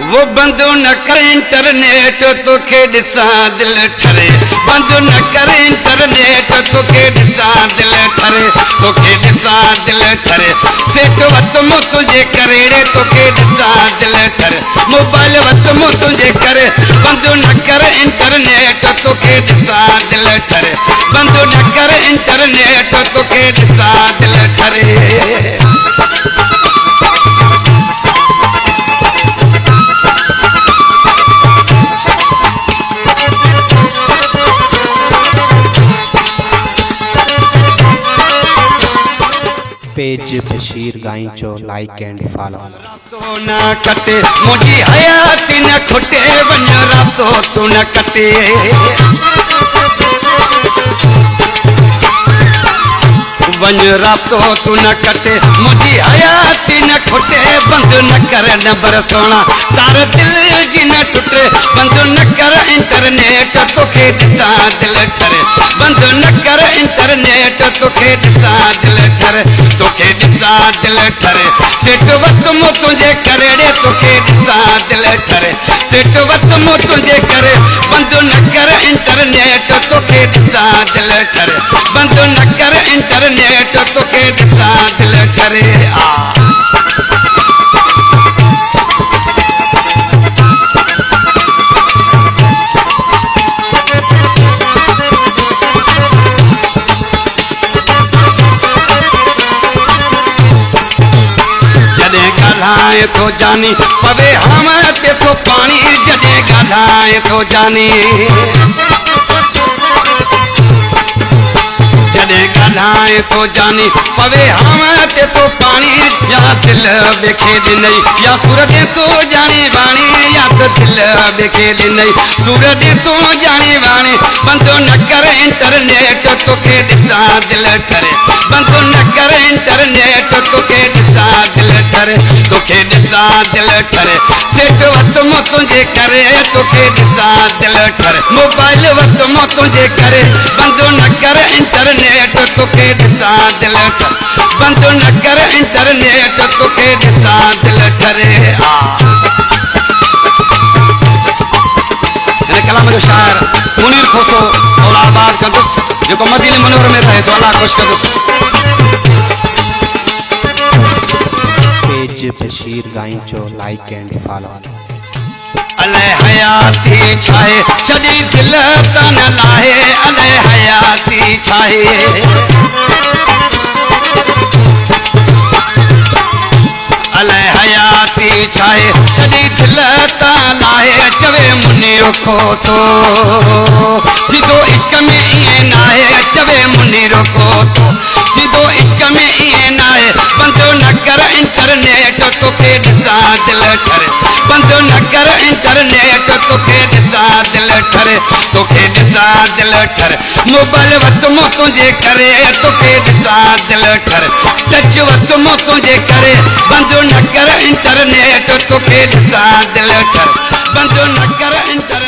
वो बंद न कर इंटरनेट तोखे ॾिसां दिल ठरे, बंद न कर इंटरनेट तोखे ॾिसां दिल ठरे, तोखे ॾिसां दिल ठरे, सेठ वत मूं तुंहिंजे करे रे तोखे ॾिसां दिल ठरे, मोबाइल वत मूं तुंहिंजे करे, बंद न कर इंटरनेट तोखे ॾिसां दिल ठरे, बंद न कर इंटरनेट तोखे ॾिसां दिल ठरे। पेज बशीर गाइंचो लाइक एंड फॉलो। रातो न कटे मुझी हयाती न खुटे वन रातो तू न कटे, वन रातो तू न कटे मुझी हयाती न खुटे, बंद न कर नंबर सोना तार दिल जी न टुटे, बंद न कर इंटरनेट तोखे ॾिसां दिल ठरे, बंद न कर इंटरनेट तोखे ॾिसां दिल ठरे, तोखे ॾिसां दिल ठरे, सेठ वत मूं तुंहिंजे करे रे तोखे ॾिसां दिल ठरे, सेठ वत मूं तुंहिंजे करे, बंद न कर इंटरनेट तोखे ॾिसां दिल ठरे, बंद न कर इंटरनेट तोखे ॾिसां दिल ठरे। ॻाल्हाए थो जानी पवे हम ते तो पानी, जॾहिं ॻाल्हाए थो जानी, जॾहिं ॻाल्हाए थो जानी पवे हम ते तो पानी, या दिल ॿिखे ॾिनई या सुर ॾे तो ॼाणे वाणी, या त दिल ॿिखे ॾिनई सुर ॾे तो ॼाणे वाणी, बंद न कर इंटरनेट तोखे ॾिसां दिल ठरे, बंद न कर इंटरनेट तोखे ॾिसां दिल ठरे, तोखे ॾिसां दिल ठरे, सेठ वत मूं तुंहिंजे करे तोखे ॾिसां दिल ठरे, मोबाइल वत मूं तुंहिंजे करे, बंद न कर इंटरनेट तोखे ॾिसां दिल ठरे, बंद न कर इंटरनेट तोखे ॾिसां दिल ठरे। कलाम जो शायर मुनीर खोसो और आबाद कंदुसि, जेको मदीने मनोर में रहे तो अल्लाह खुश कंदुसि। पेज बशीर गाइंचो लाइक एंड फॉलो। अले हयाती छाए छड़ी दिल तन लाहे, अले हयाती छाए, अले हयाती छाए छड़ी दिल तन लाहे, चवे मुनीर खोसो जिदो इश्क में इए नाहे, चवे मुनीर खोसो जिदो इश्क में इए नाहे, बंद न कर इंटरनेट तोखे ॾिसां दिल ठरे, बंद न कर इंटरनेट तोखे ॾिसां दिल ठरे, तोखे ॾिसां दिल ठरे, मोबाइल वत मूं तुंहिंजे करे तोखे ॾिसां दिल ठरे, टच वत मूं तुंहिंजे करे, बंद न कर इंटरनेट तोखे ॾिसां दिल ठरे, बंद न कर इंटरनेट